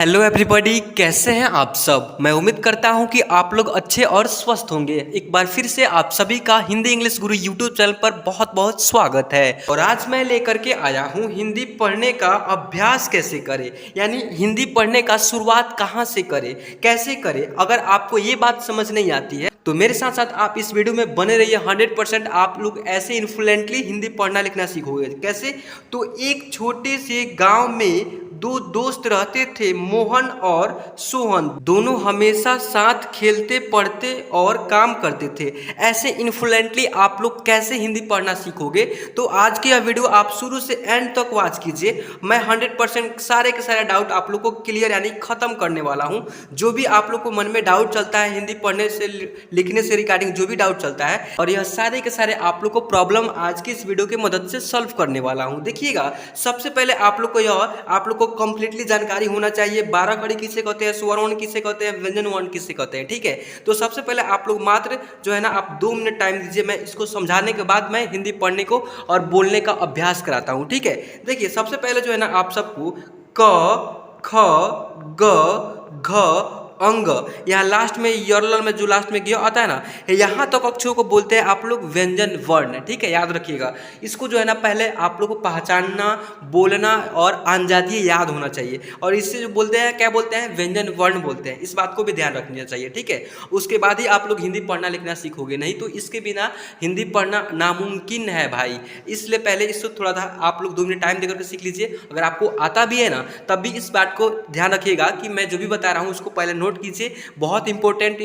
Hello everybody, कैसे हैं आप सब। मैं उम्मीद करता हूं कि आप लोग अच्छे और स्वस्थ होंगे। एक बार फिर से आप सभी का हिंदी इंग्लिश गुरु यूट्यूब चैनल पर बहुत बहुत स्वागत है। और आज मैं लेकर के आया हूं हिंदी पढ़ने का अभ्यास कैसे करें, यानी हिंदी पढ़ने का शुरुआत कहां से करें, कैसे करें। अगर आपको ये बात समझ नहीं आती है तो मेरे साथ साथ आप इस वीडियो में बने रहिए। 100% आप लोग ऐसे इन्फ्लुएंटली हिंदी पढ़ना लिखना सीखोगे। कैसे? तो एक छोटे से गांव में दो दोस्त रहते थे, मोहन और सोहन। दोनों हमेशा साथ खेलते, पढ़ते और काम करते थे। ऐसे इन्फ्लुएंटली आप लोग कैसे हिंदी पढ़ना सीखोगे, तो आज की यह वीडियो आप शुरू से एंड तक वॉच कीजिए। मैं 100% सारे के सारे डाउट आप लोग को क्लियर यानी खत्म करने वाला हूं। जो भी आप लोग को मन में डाउट चलता है हिंदी पढ़ने से लिखने से रिगार्डिंग, जो भी डाउट चलता है, और यह सारे के सारे आप लोग को प्रॉब्लम आज की इस वीडियो की मदद से सॉल्व करने वाला हूं। देखिएगा, सबसे पहले आप लोग को कंप्लीटली जानकारी होना चाहिए 12 कड़ी किसे कहते हैं, स्वर वर्ण किसे कहते हैं, व्यंजन वर्ण किसे कहते हैं। ठीक है, तो सबसे पहले आप लोग मात्र जो है ना, आप 2 मिनट टाइम दीजिए। मैं इसको समझाने के बाद मैं हिंदी पढ़ने को और बोलने का अभ्यास कराता हूँ। ठीक है, देखिए सबसे पहले जो है ना, आप सबको क ख ग घ अंग, यहाँ लास्ट में यरल में जो लास्ट में ग आता है ना, यहाँ तक अक्षरों को बोलते हैं आप लोग व्यंजन वर्ण। ठीक है, याद रखिएगा। इसको जो है ना, पहले आप लोग को पहचानना, बोलना और अंजादी याद होना चाहिए। और इससे जो बोलते हैं, क्या बोलते हैं, व्यंजन वर्ण बोलते हैं। इस बात को भी ध्यान रखना चाहिए। ठीक है, उसके बाद ही आप लोग हिंदी पढ़ना लिखना सीखोगे, नहीं तो इसके बिना हिंदी पढ़ना नामुमकिन है भाई। इसलिए पहले इसको थोड़ा सा आप लोग 2 मिनट टाइम देकर के सीख लीजिए। अगर आपको आता भी है ना, तब भी इस बात को ध्यान रखिएगा कि मैं जो भी बता रहा हूँ उसको पहले नोट कीजिए। बहुत इंपॉर्टेंट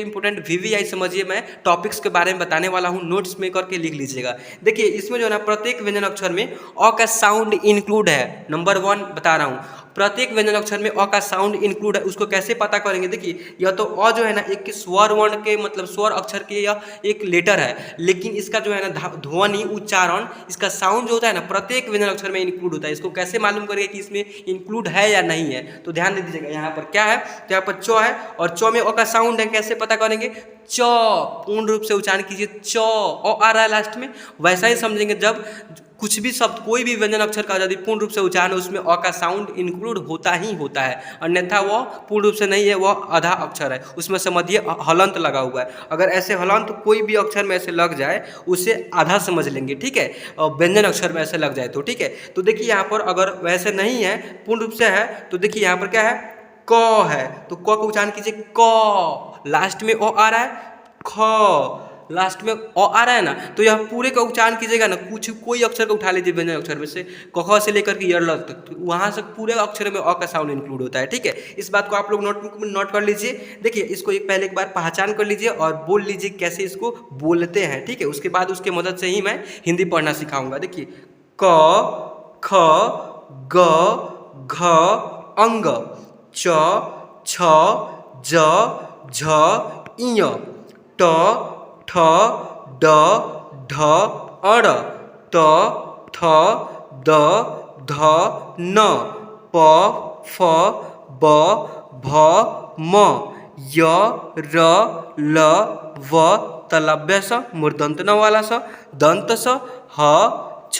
वीवीआई समझिए। मैं टॉपिक्स के बारे में बताने वाला हूँ, नोट्स में करके लिख लीजिएगा। देखिए, इसमें जो है ना, प्रत्येक व्यंजन अक्षर में अ का साउंड इंक्लूड है। नंबर 1 बता रहा हूँ, प्रत्येक व्यंजन अक्षर में अ का साउंड इंक्लूड है। उसको कैसे पता करेंगे? देखिए, यह तो अ जो है ना, एक स्वर वर्ण के मतलब स्वर अक्षर के यह एक लेटर है, लेकिन इसका जो है ना ध्वनि, उच्चारण, इसका साउंड जो होता है ना, प्रत्येक व्यंजन अक्षर में इंक्लूड होता है। इसको कैसे मालूम करेंगे कि इसमें इंक्लूड है या नहीं है? तो ध्यान दे दीजिएगा। यहाँ पर क्या है, तो यहाँ पर च है और च में अ का साउंड है। कैसे पता करेंगे? च, पूर्ण रूप से उच्चारण कीजिए, च। आ रहा है लास्ट में, वैसा ही समझेंगे जब कुछ भी शब्द, कोई भी व्यंजन अक्षर का यदि पूर्ण रूप से उच्चारण है, उसमें अ का साउंड इंक्लूड होता ही होता है। अन्यथा वह पूर्ण रूप से नहीं है, वह आधा अक्षर है। उसमें समझिए हलंत लगा हुआ है। अगर ऐसे हलंत कोई भी अक्षर में ऐसे लग जाए, उसे आधा समझ लेंगे। ठीक है, और व्यंजन अक्षर में ऐसे लग जाए तो ठीक है। तो देखिए, यहाँ पर अगर वैसे नहीं है, पूर्ण रूप से है, तो देखिए यहाँ पर क्या है, क है, तो क को उच्चारण कीजिए, क। लास्ट में ओ आ रहा है, ख लास्ट में अ आ रहा है ना, तो यह पूरे का उच्चारण कीजिएगा ना। कोई अक्षर को उठा लीजिए व्यंजन अक्षर में से, क से लेकर के यरल तक, तो वहाँ से पूरे अक्षर में अ का साउंड इंक्लूड होता है। ठीक है, इस बात को आप लोग नोटबुक में नोट कर लीजिए। देखिए, इसको एक बार पहचान कर लीजिए और बोल लीजिए कैसे इसको बोलते हैं। ठीक है, उसके बाद उसके मदद से ही मैं हिंदी पढ़ना सिखाऊंगा। देखिए, क ख ग घ अंग, च छ ज झ इय, ट ठ ड ढ अड़, त थ द ध न, प फ ब भ म, य र ल व तलव्य स, मूर्धन्त न वाला स, दंत स, ह छ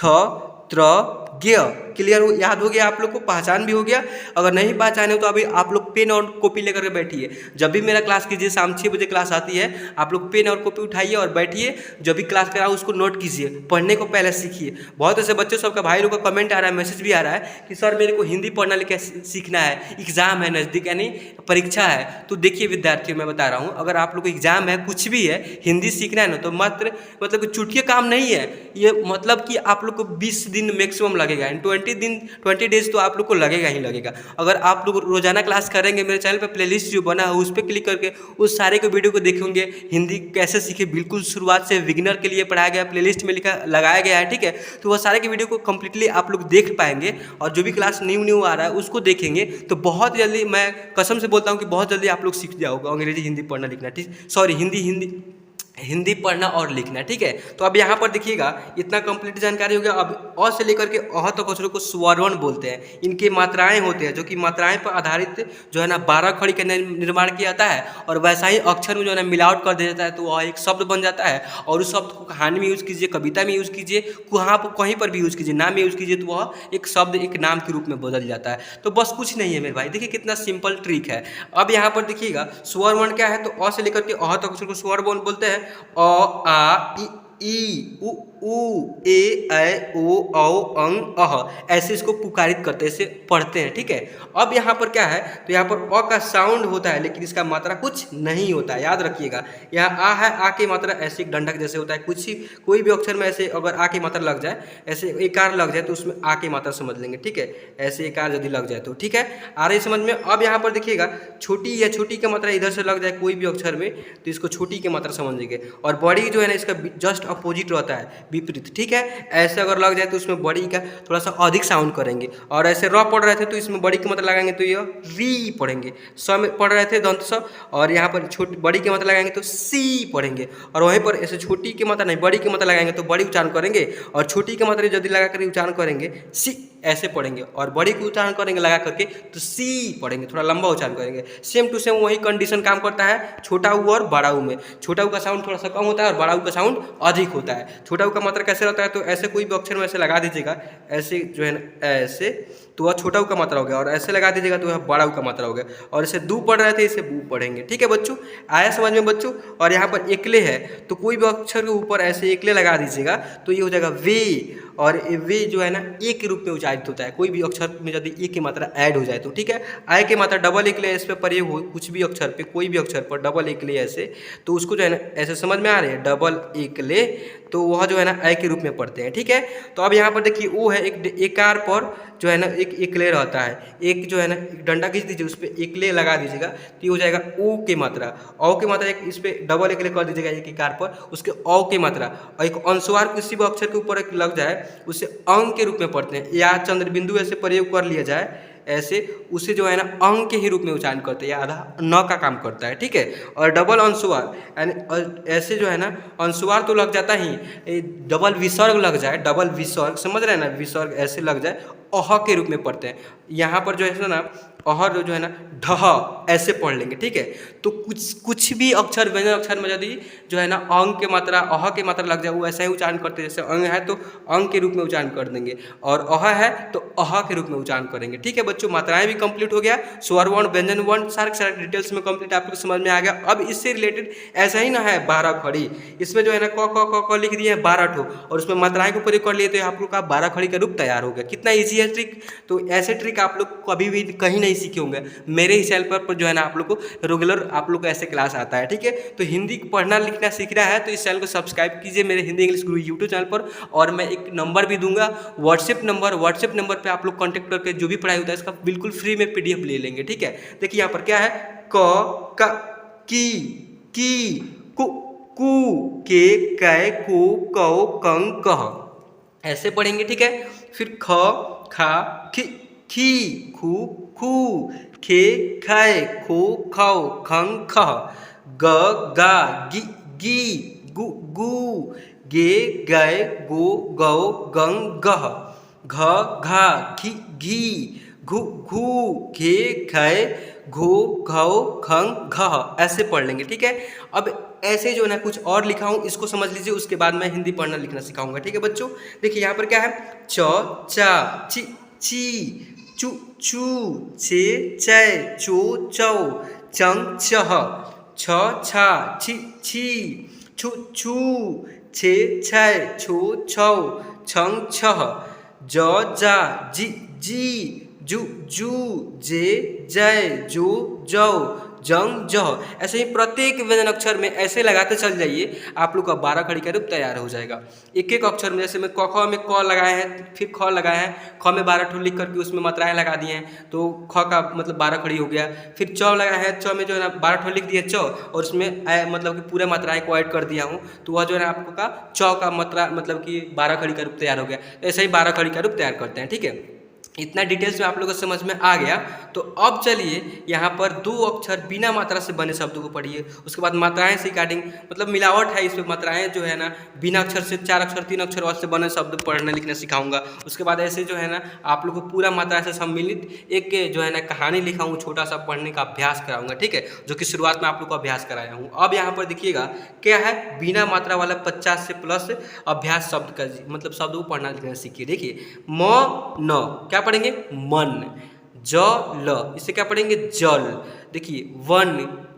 त्र ज्ञ। क्लियर हो? याद हो गया आप लोग को, पहचान भी हो गया। अगर नहीं पहचाने हो तो अभी आप लोग पेन और कॉपी लेकर के बैठिए। जब भी मेरा क्लास कीजिए, शाम 6 बजे क्लास आती है, आप लोग पेन और कॉपी उठाइए और बैठिए। जब भी क्लास कराओ उसको नोट कीजिए, पढ़ने को पहले सीखिए। बहुत ऐसे बच्चों सबका, भाई लोग का कमेंट आ रहा है, मैसेज भी आ रहा है कि सर मेरे को हिंदी पढ़ना लिखना सीखना है, एग्जाम है नज़दीक, यानी परीक्षा है। तो देखिए विद्यार्थियों, मैं बता रहा हूँ, अगर आप लोग को एग्जाम है, कुछ भी है, हिंदी सीखना है ना, तो मात्र मतलब चुटकी काम नहीं है ये। मतलब कि आप लोग को 20 दिन मैक्सिमम लगेगा, 20 डेज तो आप लोग को लगेगा ही लगेगा। अगर आप लोग रोजाना क्लास करेंगे, मेरे चैनल पर प्लेलिस्ट जो बना है उस पर क्लिक करके उस सारे के वीडियो को देखेंगे, हिंदी कैसे सीखे, बिल्कुल शुरुआत से बिगिनर के लिए पढ़ाया गया, प्लेलिस्ट में लगाया गया है। ठीक है, तो वह सारे के वीडियो को कंप्लीटली आप लोग देख पाएंगे। और जो भी क्लास न्यू आ रहा है उसको देखेंगे तो बहुत जल्दी, मैं कसम से बोलता हूँ कि बहुत जल्दी आप लोग सीख जाओगे अंग्रेजी हिंदी पढ़ना लिखना। ठीक, सॉरी, हिंदी हिंदी पढ़ना और लिखना। ठीक है, तो अब यहाँ पर देखिएगा इतना कंप्लीट जानकारी हो गया। अब अ से लेकर के अह तक अक्षरों को स्वरवर्ण बोलते हैं। इनकी मात्राएं होते हैं जो कि मात्राएं पर आधारित जो है ना 12 खड़ी का निर्माण किया जाता है और वैसा ही अक्षर में जो है ना मिलावट कर दिया जाता है तो वह एक शब्द बन जाता है। और उस शब्द को कहानी में यूज़ कीजिए, कविता में यूज़ कीजिए, कहाँ पर कहीं पर भी यूज़ कीजिए, नाम में यूज़ कीजिए तो वह एक शब्द एक नाम के रूप में बदल जाता है। तो बस कुछ नहीं है मेरे भाई, देखिए कितना सिंपल ट्रिक है। अब यहाँ पर देखिएगा स्वर वर्ण क्या है, तो अ से लेकर के अह तक अक्षर को स्वर वर्ण बोलते हैं। अ आ ई उ ए ऐ ओ औ अं अह, ऐसे इसको पुकारित करते हैं, ऐसे पढ़ते हैं। ठीक है, अब यहाँ पर क्या है, तो यहाँ पर अ का साउंड होता है लेकिन इसका मात्रा कुछ नहीं होता है, याद रखिएगा। यहाँ आ है, आ की मात्रा ऐसे एक डंडक जैसे होता है, कुछ ही कोई भी अक्षर में ऐसे अगर आ की मात्रा लग जाए, ऐसे एकार लग जाए तो उसमें आ की मात्रा समझ लेंगे। ठीक है, ऐसे एकार यदि लग जाए तो ठीक है, आ रही समझ में। अब यहाँ पर देखिएगा छोटी या छोटी की मात्रा इधर से लग जाए कोई भी अक्षर में तो इसको छोटी की मात्रा समझेंगे, और बड़ी जो है ना इसका जस्ट अपोजिट रहता है, विपरीत। ठीक है, ऐसे अगर लग जाए तो उसमें बड़ी का थोड़ा सा अधिक साउंड करेंगे, और ऐसे र पढ़ रहे थे तो इसमें बड़ी की मात्रा लगाएंगे तो ये री पढ़ेंगे। स में पढ़ रहे थे दंत स, और यहाँ पर छोटी बड़ी की मात्रा लगाएंगे तो सी पढ़ेंगे, और वहीं पर ऐसे छोटी की मात्रा नहीं बड़ी की मात्रा लगाएंगे तो बड़ी उच्चारण करेंगे, और छोटी की मात्रा यदि लगा कर उच्चारण करेंगे सी ऐसे पढ़ेंगे, और बड़ी को उच्चारण करेंगे लगा करके तो सी पढ़ेंगे, थोड़ा लंबा उच्चारण करेंगे। सेम टू सेम वही कंडीशन काम करता है छोटा ऊ और बड़ा ऊ में। छोटा ऊ का साउंड थोड़ा सा कम होता है और बड़ा ऊ का साउंड अधिक होता है। छोटा ऊ का मात्रा कैसे रहता है, तो ऐसे कोई भी अक्षर में ऐसे लगा दीजिएगा, ऐसे जो है ना ऐसे, तो वह छोटा ऊ का मात्रा हो गया, और ऐसे लगा दीजिएगा तो वह बड़ा ऊ का मात्रा हो गया, और इसे दू पढ़ रहे थे इसे बू पढ़ेंगे। ठीक है बच्चों, आया समझ में बच्चों। और यहाँ पर एकले है तो कोई भी अक्षर के ऊपर ऐसे एकले लगा दीजिएगा तो ये हो जाएगा वे, और वे जो है ना ए के रूप में उच्चारित होता है। कोई भी अक्षर में यदि ए की मात्रा ऐड हो जाए तो ठीक है, आय की मात्रा डबल एकले इस पर प्रयोग हो कुछ भी अक्षर पे, कोई भी अक्षर पर डबल एकले ऐसे, तो उसको जो है ना ऐसे समझ में आ रही है डबल एकले, तो वह जो है ना आय के रूप में पढ़ते हैं। ठीक है, तो अब यहाँ पर देखिए वो है एक एकार पर जो है ना एक एकले रहता है, एक जो है ना एक डंडा खींच दीजिए उस पर एकले लगा दीजिएगा तो ये हो जाएगा ओ की मात्रा। औ की मात्रा एक इस पर डबल एकले कर दीजिएगा एक एकार पर, उसके औ की मात्रा, और एक अनुस्वार किसी भी अक्षर के ऊपर एक लग जाए उसे अंग के रूप में पढ़ते हैं, या चंद्र बिंदु ऐसे प्रयोग कर लिया जाए ऐसे, उसे जो है ना अंग के ही रूप में उच्चारण करते हैं, या आधा न का काम करता है। ठीक है, और डबल अंशुवार यानी ऐसे जो है ना अंशुवार तो लग जाता ही, डबल विसर्ग लग जाए, डबल विसर्ग समझ रहे हैं ना, विसर्ग ऐसे लग जाए अह के रूप में पढ़ते हैं। यहाँ पर जो है ना अहर जो है ना ढह ऐसे पढ़ लेंगे। ठीक है, तो कुछ भी अक्षर व्यंजन अक्षर में यदि जो है ना अंग के मात्रा अह के मात्रा लग जाए वो ऐसा ही उच्चारण करते हैं, जैसे अंग है तो अंग के रूप में उच्चारण कर देंगे, और अह है तो अह के रूप में उच्चारण करेंगे। ठीक है बच्चों, मात्राएं भी कंप्लीट हो गया, स्वर वर्ण व्यंजन वर्ण सारे डिटेल्स में कंप्लीट आपको समझ में आ गया। अब इससे रिलेटेड ऐसा ही ना है 12 खड़ी, इसमें जो है ना क लिख दिए 12 ठो, और उसमें मात्राएं को प्रयोग कर लिए तो आप लोग का 12 खड़ी का रूप तैयार हो गया। कितना ईजी है ट्रिक। तो ऐसे ट्रिक आप लोग कभी भी कहीं नहीं सीखे होंगे, मेरे ही चैनल पर जो है ना आप लोग को रेगुलर आप लोग को ऐसे क्लास आता है। ठीक है, तो हिंदी पढ़ना लिखना सीखना है तो इस चैनल को सब्सक्राइब कीजिए मेरे हिंदी इंग्लिश गुरु यूट्यूब चैनल पर, और मैं एक नंबर भी दूंगा व्हाट्सएप नंबर पे आप लोग कॉन्टैक्ट करके जो भी पढ़ाई होता है इसका बिल्कुल फ्री में PDF ले लेंगे। ठीक है, देखिए यहाँ पर क्या है, क की कु के कै को कौ कं कह ऐसे पढ़ेंगे। ठीक है, फिर ख खा खी खू खू खे खे खो खौ खं खह ग गा गी गु गू गे गै गो गौ गं गह घ घा घी घू घू घे खे घो घौ खं घह ऐसे पढ़ लेंगे। ठीक है, अब ऐसे जो ना कुछ और लिखा हूँ इसको समझ लीजिए, उसके बाद मैं हिंदी पढ़ना लिखना सिखाऊंगा। ठीक है बच्चों, देखिए यहाँ पर क्या है, च चा ची चू चू छे चै चो चौ चंग चह छ छा छी छु छू छे छै छो छौ छंग छह ज जा जी जू जू जे जय जो जौ जंग जह। ऐसे ही प्रत्येक व्यंजन अक्षर में ऐसे लगाते चल जाइए, आप लोग का 12 खड़ी का रूप तैयार हो जाएगा। एक एक अक्षर में, जैसे मैं क ख में क लगाए हैं, फिर ख लगाए हैं, ख में 12 ठो लिख करके उसमें मात्राएं लगा दिए हैं तो ख का मतलब 12 खड़ी हो गया। फिर च लगाए हैं, च में जो है ना 12 ठो लिख दिए च, और उसमें मतलब कि पूरे मात्राएं को ऐड कर दिया हूँ तो वह जो है ना आपको का च का मात्रा मतलब कि 12 खड़ी का रूप तैयार हो गया। ऐसे ही 12 खड़ी का रूप तैयार करते हैं। ठीक है, इतना डिटेल्स में आप लोगों को समझ में आ गया। तो अब चलिए यहाँ पर दो अक्षर बिना मात्रा से बने शब्दों को पढ़िए। उसके बाद मात्राएं से काटिंग, मतलब मिलावट है इसमें, मात्राएं जो है ना बिना अक्षर से 4 अक्षर 3 अक्षर और से बने शब्द पढ़ने लिखने सिखाऊंगा। उसके बाद ऐसे जो है ना आप लोग को पूरा मात्रा से सम्मिलित एक जो है ना कहानी लिखाऊंगा, छोटा सा पढ़ने का अभ्यास कराऊंगा, ठीक है, जो कि शुरुआत में आप लोग को अभ्यास कराया हूँ। अब यहाँ पर देखिएगा क्या है, बिना मात्रा वाला 50 से प्लस अभ्यास शब्द का मतलब शब्द को पढ़ना लिखना सीखिए। देखिए म न क्या पढ़ेंगे, मन। जल इसे क्या पढ़ेंगे, जल। देखिए वन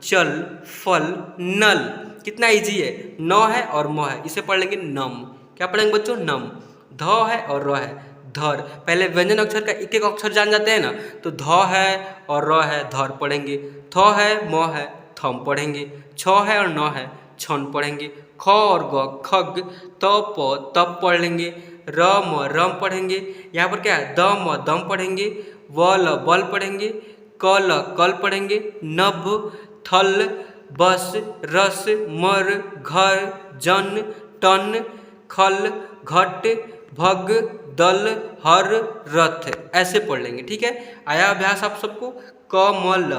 चल फल नल, कितना इजी है, न है और म है, इसे पढ़ लेंगे नम। क्या पढ़ेंगे बच्चों, नम। ध है और र है, धर। पहले व्यंजन अक्षर का एक एक अक्षर जान जाते हैं ना, तो ध है और र है, धर पढ़ेंगे। थ है म है, थम पढ़ेंगे। छ है और न है, छन पढ़ेंगे। ख और ग, खग। त प तप पढ़ लेंगे। रम रम पढ़ेंगे। यहाँ पर क्या है, दम दम पढ़ेंगे। वल बल पढ़ेंगे। कल कल पढ़ेंगे। नभ थल बस रस मर घर जन टन खल घट भग दल हर रथ, ऐसे पढ़ लेंगे, ठीक है। आया अभ्यास आप सबको। कमल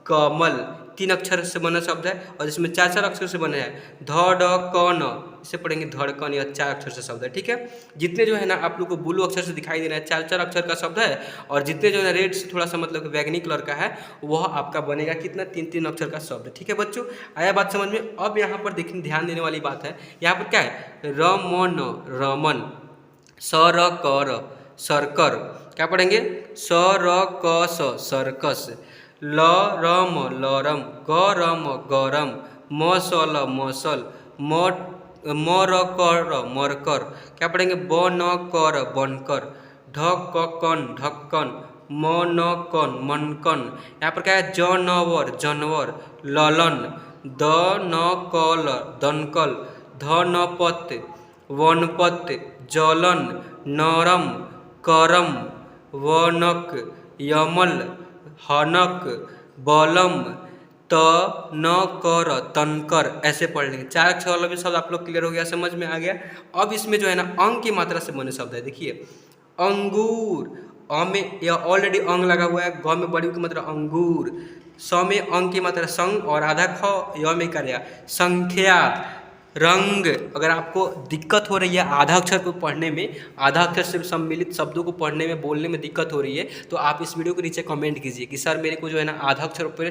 कमल 3 अक्षर से बना शब्द है और इसमें 4 अक्षर से बने हैं। धड़कन इसे पढ़ेंगे धड़कन, या 4 अक्षर से शब्द है, ठीक है। जितने जो है ना आप लोग को ब्लू अक्षर से दिखाई दे रहा है 4 अक्षर का शब्द है, और जितने जो है रेड से थोड़ा सा मतलब बैगनी कलर का है वह आपका बनेगा कितना, 3 अक्षर का शब्द, ठीक है बच्चों। आया बात समझ में। अब यहाँ पर देखिए ध्यान देने वाली बात है, यहाँ पर क्या है, रमन रमन। सरकर सरकर, क्या पढ़ेंगे, सरकस सर्कस। लरम लरम, गरम गरम। मसल मसल, मरकर मरकर, क्या पढ़ेंगे, बनकर बनकर। ढक्कन ढक्कन, मनकन मनकन। यहाँ पर क्या है, जानवर जानवर। ललन दनकल दनकल। धनपत वनपत। जलन नरम करम। वनक यमल हनक बलम तनकर तनकर, ऐसे पढ़ लेंगे। 4 अक्षर वाला भी शब्द आप लोग क्लियर हो गया, समझ में आ गया। अब इसमें जो है ना अंग की मात्रा से बने शब्द है। देखिए अंगूर, अ में यह ऑलरेडी अंग लगा हुआ है, ग में बड़ी की मात्रा अंगूर। स में अंग की मात्रा संग और आधा ख, य में क्या, संख्या। रंग, अगर आपको दिक्कत हो रही है आधा अक्षर को पढ़ने में, आधा अक्षर से सम्मिलित शब्दों को पढ़ने में बोलने में दिक्कत हो रही है, तो आप इस वीडियो के नीचे कमेंट कीजिए कि सर मेरे को जो है ना आधा अक्षर पर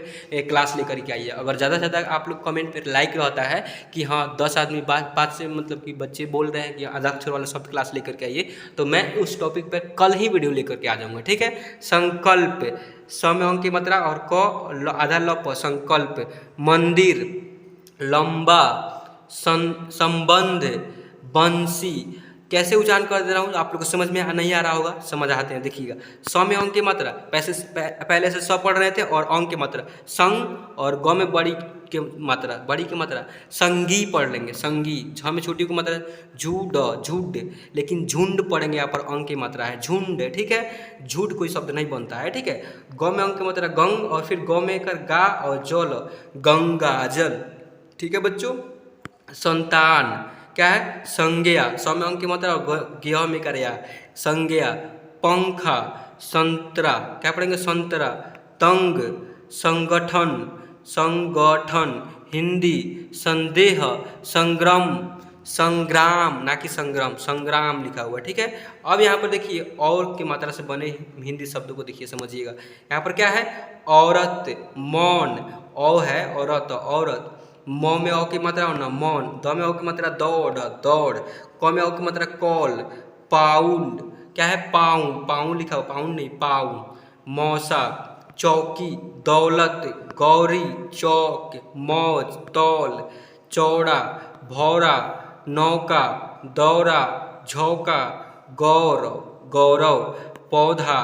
क्लास लेकर के आइए। अगर ज़्यादा से ज़्यादा आप लोग कमेंट पर लाइक रहता है कि हाँ 10 आदमी बात से मतलब कि बच्चे बोल रहे हैं कि आधा अक्षर वाला शब्द क्लास लेकर के आइए, तो मैं उस टॉपिक पर कल ही वीडियो लेकर के आ जाऊँगा, ठीक है। संकल्प, स में अंक की मात्रा और क आधा ल प, संकल्प। मंदिर, लंबा, संबंध, बंसी। कैसे उच्चारण कर दे रहा हूँ आप लोग को समझ में नहीं आ रहा होगा, समझ आते हैं, देखिएगा। स में अंक की मात्रा पहले से स पढ़ रहे थे, और अंक की मात्रा संग, और ग में बड़ी की मात्रा संगी पढ़ लेंगे, संगी। झ में छोटी की मात्रा झूड झूड, लेकिन झुंड पढ़ेंगे, यहाँ पर अंक की मात्रा है झुंड, ठीक है। झूठ कोई शब्द नहीं बनता है, ठीक है। ग में अंक की मात्रा गंग, और फिर ग में कर गा और जल गंगा जल, ठीक है बच्चों। संतान क्या है, संज्ञा, स में अंक की मात्रा और ज्ञ में करेया संज्ञा। पंखा, संतरा, क्या पढ़ेंगे, संतरा। तंग, संगठन संगठन। हिंदी, संदेह, संग्राम संग्राम, ना कि संग्राम, संग्राम लिखा हुआ है, ठीक है। अब यहाँ पर देखिए और की मात्रा से बने हिंदी शब्दों को देखिए, समझिएगा। यहाँ पर क्या है, औरत, मौन, औ है औरत औरत। म में औ की मात्रा ना मौन। द में औ की मात्रा दौड़ दौड़। क में औ की मात्रा कॉल पाउंड, क्या है, पाऊँ पाऊँ लिखा हुआ, पाउंड नहीं पाऊँ। मौसा, चौकी, दौलत, गौरी, चौक, मौज, तौल, चौड़ा, भौरा, नौका, दौरा, झोंका, गौरव गौरव, पौधा,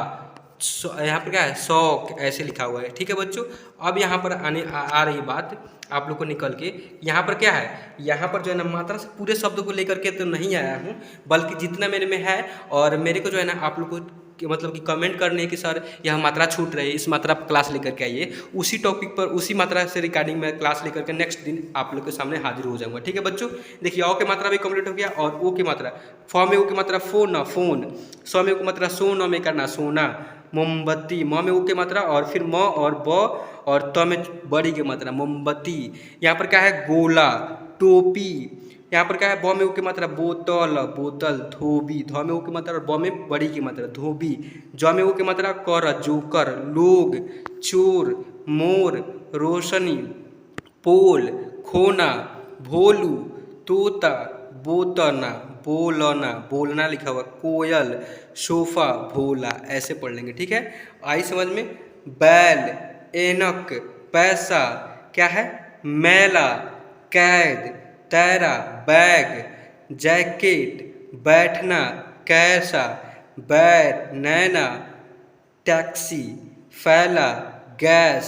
यहाँ पर क्या है, शौक, ऐसे लिखा हुआ है, ठीक है बच्चों। अब यहाँ पर आ रही बात आप लोग को निकल के, यहाँ पर क्या है, यहाँ पर जो है ना मात्रा से पूरे शब्दों को लेकर के तो नहीं आया हूँ, बल्कि जितना मेरे में है और मेरे को जो है ना आप लोग को मतलब कि कमेंट करने कि सर यह मात्रा छूट रही है, इस मात्रा पर क्लास लेकर के आइए, उसी टॉपिक पर उसी मात्रा से रिगार्डिंग मैं क्लास लेकर के नेक्स्ट दिन आप लोग के सामने हाजिर हो जाऊंगा। ठीक है बच्चों, देखिए औ की मात्रा भी कंप्लीट हो गया और ओ की मात्रा, फ में ओ की मात्रा फोन फोन, स में ओ की मात्रा सोन में करना सोना, मोमबत्ती, म में ओ की मात्रा और फिर म और ब और त में बड़ी की मात्रा मोमबत्ती। यहाँ पर क्या है गोला, टोपी, यहाँ पर क्या है ब में ऊ की मात्रा बोतल बोतल, धोबी, ध में ऊ की मात्रा और ब में बड़ी की मात्रा धोबी, ज में ऊ की मात्रा कर जोकर, लोग, चोर, मोर, रोशनी, पोल, खोना, भोलू, तोता, बोतना, बोलना, बोलना लिखा हुआ, कोयल, सोफा, भोला, ऐसे पढ़ लेंगे। ठीक है, आई समझ में। बैल, एनक, पैसा, क्या है मैला, कैद, तैरा, बैग, जैकेट, बैठना, कैसा, बैर, नैना, टैक्सी, फैला, गैस,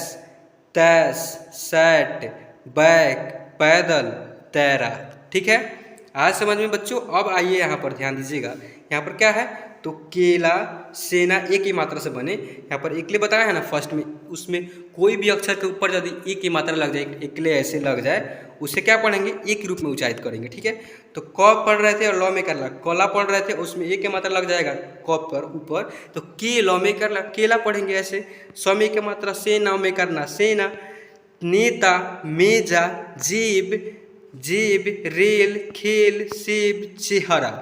तैस, सेट, बैग, पैदल, तैरा। ठीक है, आज समझ में बच्चों। अब आइए यहाँ पर ध्यान दीजिएगा, यहाँ पर क्या है तो केला, सेना एक ही मात्रा से बने। यहाँ पर एकले बताया है ना फर्स्ट में, उसमें कोई भी अक्षर के ऊपर यदि एक ही मात्रा लग जाए, एकले ऐसे लग जाए, उसे क्या पढ़ेंगे एक ही रूप में उच्चारित करेंगे। ठीक है, तो क पढ़ रहे थे और ल में कर ला, कला पढ़ रहे थे उसमें एक ही मात्रा लग जाएगा क पर ऊपर, तो के ल में कर ला, केला पढ़ेंगे ऐसे। स में की मात्रा सेना में करना सेना, नेता, मेजा, जेब, जेब, रेल, खेल, सेब, चेहरा,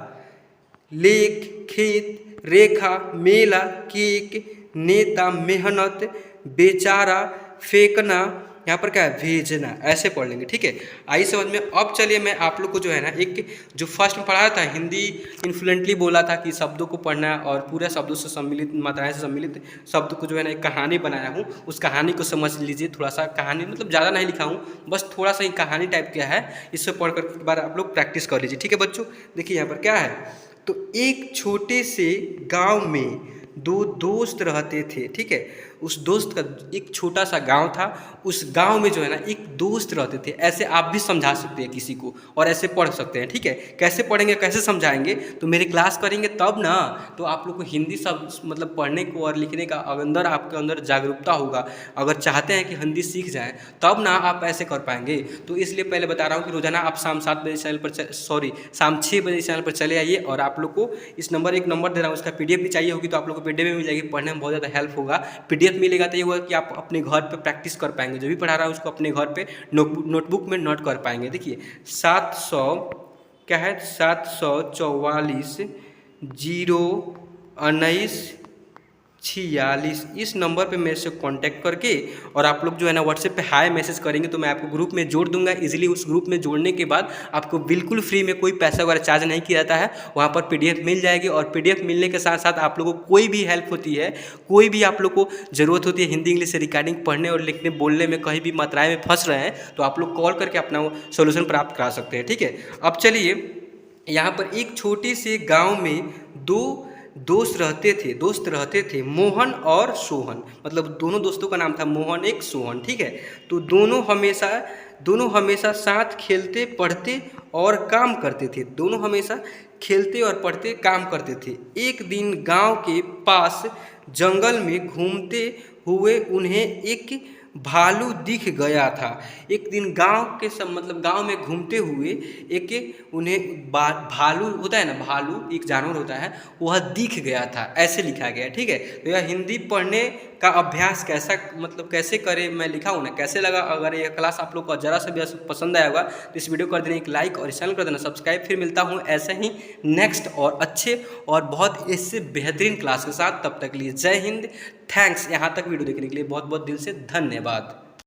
लेख, खेत, रेखा, मेला, केक, नेता, मेहनत, बेचारा, फेंकना, यहाँ पर क्या है भेजना, ऐसे पढ़ लेंगे। ठीक है, आई समझ में। अब चलिए मैं आप लोग को जो है ना एक जो फर्स्ट में पढ़ाया था हिंदी इन्फ्लुएंटली बोला था कि शब्दों को पढ़ना और पूरे शब्दों से सम्मिलित मात्राएं से सम्मिलित शब्द को जो है ना एक कहानी बनाया हूँ, उस कहानी को समझ लीजिए। थोड़ा सा कहानी मतलब ज़्यादा नहीं लिखा हूँ, बस थोड़ा सा ही कहानी टाइप किया है, इससे पढ़ कर एक बार आप लोग प्रैक्टिस कर लीजिए। ठीक है बच्चों, देखिए यहाँ पर क्या है तो एक छोटे से गांव में दो दोस्त रहते थे। ठीक है, उस दोस्त का एक छोटा सा गांव था, उस गांव में जो है ना एक दोस्त रहते थे। ऐसे आप भी समझा सकते हैं किसी को और ऐसे पढ़ सकते हैं। ठीक है, कैसे पढ़ेंगे कैसे समझाएंगे तो मेरी क्लास करेंगे तब ना, तो आप लोग को हिंदी सब मतलब पढ़ने को और लिखने का अंदर आपके अंदर जागरूकता होगा। अगर चाहते हैं कि हिंदी सीख जाए तब ना आप ऐसे कर पाएंगे। तो इसलिए पहले बता रहा हूँ कि रोजाना आप शाम 7 बजे चैनल पर शाम 6 बजे चैनल पर चले आइए और आप लोग को इस नंबर एक नंबर दे रहा हूँ, उसका पीडीएफ भी चाहिए होगी तो आप लोग को पीडीएफ में मिल जाएगी, पढ़ने में बहुत ज़्यादा हेल्प होगा। पीडीएफ मिलेगा तो ये होगा कि आप अपने घर पे प्रैक्टिस कर पाएंगे, जो भी पढ़ा रहा है उसको अपने घर पे नोटबुक में नोट कर पाएंगे। देखिए 700 क्या है 744 019 46 इस नंबर पे मेरे से कांटेक्ट करके और आप लोग जो है ना व्हाट्सएप पे हाय मैसेज करेंगे तो मैं आपको ग्रुप में जोड़ दूंगा इजीली। उस ग्रुप में जोड़ने के बाद आपको बिल्कुल फ्री में कोई पैसा वगैरह चार्ज नहीं किया जाता है, वहाँ पर पीडीएफ मिल जाएगी। और पीडीएफ मिलने के साथ साथ आप लोगों को कोई भी हेल्प होती है, कोई भी आप लोग को ज़रूरत होती है हिंदी इंग्लिश से रिकॉर्डिंग पढ़ने और लिखने बोलने में, कहीं भी मात्राएँ में फंस रहे हैं तो आप लोग कॉल करके अपना सोल्यूशन प्राप्त करा सकते हैं। ठीक है, अब चलिए यहाँ पर एक छोटे से गाँव में दो दोस्त रहते थे मोहन और सोहन, मतलब दोनों दोस्तों का नाम था मोहन एक सोहन। ठीक है, तो दोनों हमेशा साथ खेलते पढ़ते और काम करते थे। दोनों हमेशा खेलते और पढ़ते काम करते थे। एक दिन गांव के पास जंगल में घूमते हुए उन्हें एक भालू दिख गया था। एक दिन गांव के सब मतलब गांव में घूमते हुए एक उन्हें भालू होता है ना, भालू एक जानवर होता है, वह दिख गया था, ऐसे लिखा गया। ठीक है, तो यह हिंदी पढ़ने का अभ्यास कैसा मतलब कैसे करें मैं लिखा हूँ ना, कैसे लगा। अगर यह क्लास आप लोग को ज़रा सा भी पसंद आया होगा तो इस वीडियो को कर देना एक लाइक और चैनल कर देना सब्सक्राइब। फिर मिलता हूँ ऐसे ही नेक्स्ट और अच्छे और बहुत इससे बेहतरीन क्लास के साथ। तब तक लिए जय हिंद, थैंक्स। यहाँ तक वीडियो देखने के लिए बहुत बहुत दिल से धन्यवाद।